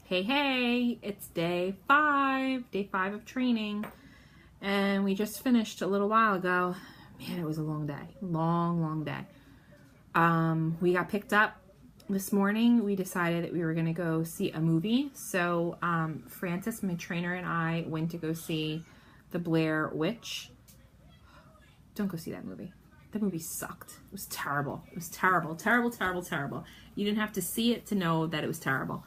Hey, it's day five of training, and we just finished a little while ago. Man, it was a long day, long day. We got picked up this morning. We decided that we were going to go see a movie. So Francis, my trainer, and I went to go see the Blair Witch. Don't go see that movie. That movie sucked. It was terrible. It was terrible. You didn't have to see it to know that it was terrible.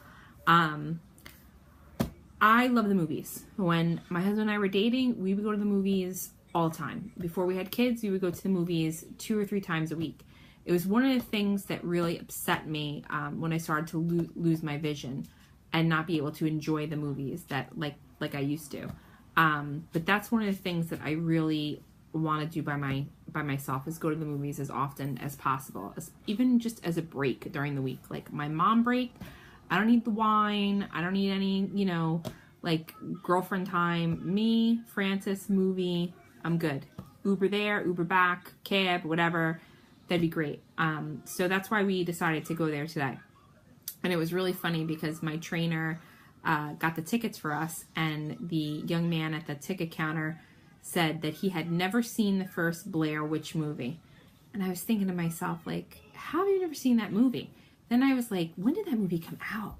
I love the movies. When my husband and I were dating, we would go to the movies all the time. Before we had kids, we would go to the movies 2 or 3 times a week. It was one of the things that really upset me when I started to lose my vision and not be able to enjoy the movies that like I used to. But that's one of the things that I really want to do by myself, is go to the movies as often as possible, even just as a break during the week, like my mom break. I don't need the wine. I don't need any, like girlfriend time. Me, Francis, movie, I'm good. Uber there, Uber back, cab, whatever. That'd be great. So that's why we decided to go there today. And it was really funny because my trainer got the tickets for us, and the young man at the ticket counter said that he had never seen the first Blair Witch movie. And I was thinking to myself, like, how have you never seen that movie? Then I was like, when did that movie come out?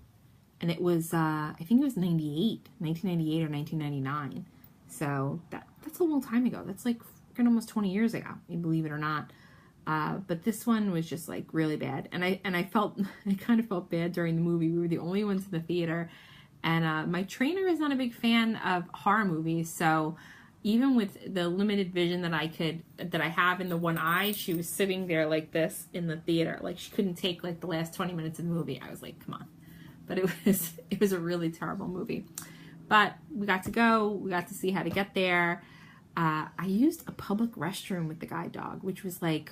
And it was, I think it was 1998 or 1999. So that's a long time ago. That's like almost 20 years ago, you believe it or not. But this one was just like really bad. And I kind of felt bad during the movie. We were the only ones in the theater. And my trainer is not a big fan of horror movies. So even with the limited vision that I have in the one eye, she was sitting there like this in the theater. Like she couldn't take like the last 20 minutes of the movie. I was like, come on. But it was a really terrible movie. But we got to go. We got to see how to get there. I used a public restroom with the guide dog, which was like,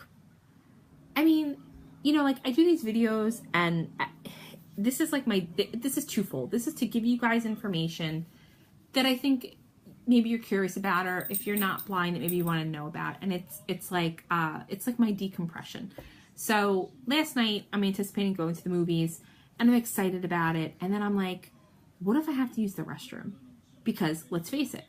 I mean, like I do these videos, and this is like this is twofold. This is to give you guys information that I think maybe you're curious about, or if you're not blind, that maybe you want to know about. And it's like my decompression. So last night I'm anticipating going to the movies, and I'm excited about it. And then I'm like, what if I have to use the restroom? Because let's face it,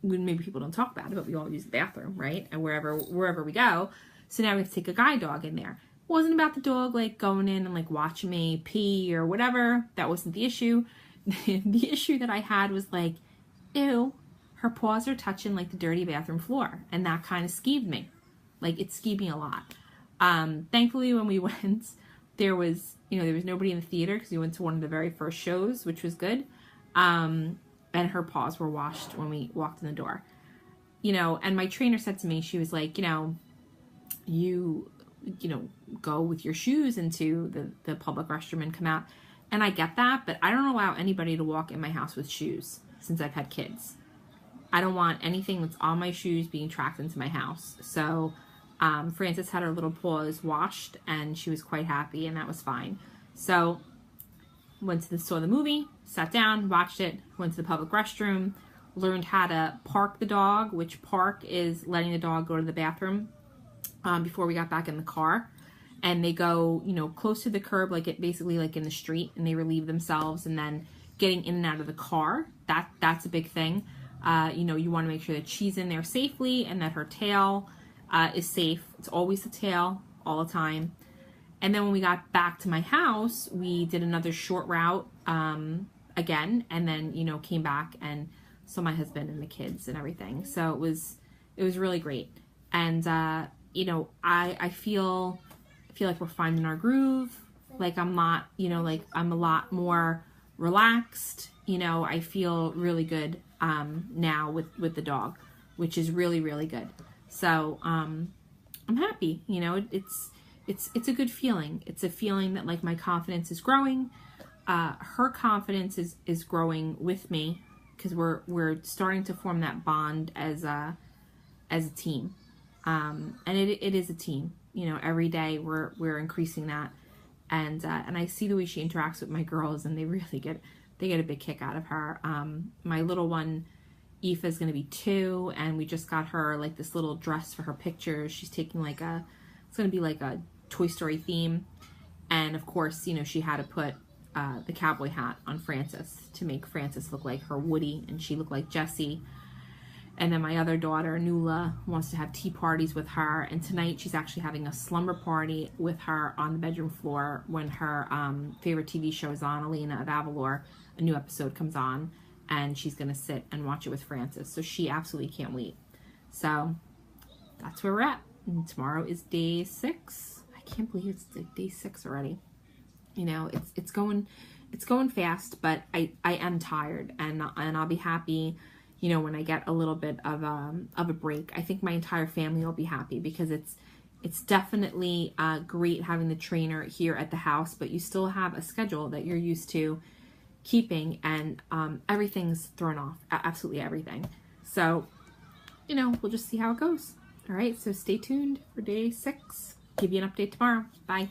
maybe people don't talk about it, but we all use the bathroom, right? And wherever we go. So now we have to take a guide dog in there. It wasn't about the dog like going in and like watching me pee or whatever. That wasn't the issue. The issue that I had was like, ew, her paws are touching like the dirty bathroom floor. And that kind of skeeved me. Like it skeeved me a lot. Thankfully when we went, there was nobody in the theater because we went to one of the very first shows, which was good. And her paws were washed when we walked in the door. And my trainer said to me, she was like, you go with your shoes into the public restroom and come out. And I get that, but I don't allow anybody to walk in my house with shoes since I've had kids. I don't want anything that's on my shoes being tracked into my house. So Frances had her little paws washed, and she was quite happy, and that was fine. So saw the movie, sat down, watched it, went to the public restroom, learned how to park the dog, which park is letting the dog go to the bathroom before we got back in the car. And they go, close to the curb, basically like in the street, and they relieve themselves, and then getting in and out of the car. That's a big thing. You want to make sure that she's in there safely and that her tail is safe. It's always the tail all the time. And then when we got back to my house, we did another short route again, and then came back and saw my husband and the kids and everything. So it was really great. And I feel like we're finding our groove. Like I'm not, I'm a lot more relaxed. I feel really good now with the dog, which is really, really good. So I'm happy. It's a good feeling. It's a feeling that like my confidence is growing. Her confidence is growing with me, because we're starting to form that bond as a team. And it is a team. Every day we're increasing that, and I see the way she interacts with my girls, and they really get a big kick out of her. My little one, Aoife, is going to be 2, and we just got her like this little dress for her pictures. She's taking it's going to be like a Toy Story theme, and of course she had to put the cowboy hat on Frances to make Frances look like her Woody and she looked like Jessie. And then my other daughter, Nuala, wants to have tea parties with her. And tonight she's actually having a slumber party with her on the bedroom floor when her favorite TV show is on, Elena of Avalor. A new episode comes on and she's going to sit and watch it with Frances. So she absolutely can't wait. So that's where we're at. And tomorrow is day 6. I can't believe it's day 6 already. You know, it's going fast, but I am tired, and I'll be happy, you know, when I get a little bit of a break. I think my entire family will be happy because it's definitely great having the trainer here at the house, but you still have a schedule that you're used to keeping, and everything's thrown off, absolutely everything. So, you know, we'll just see how it goes. All right, so stay tuned for day 6. Give you an update tomorrow. Bye.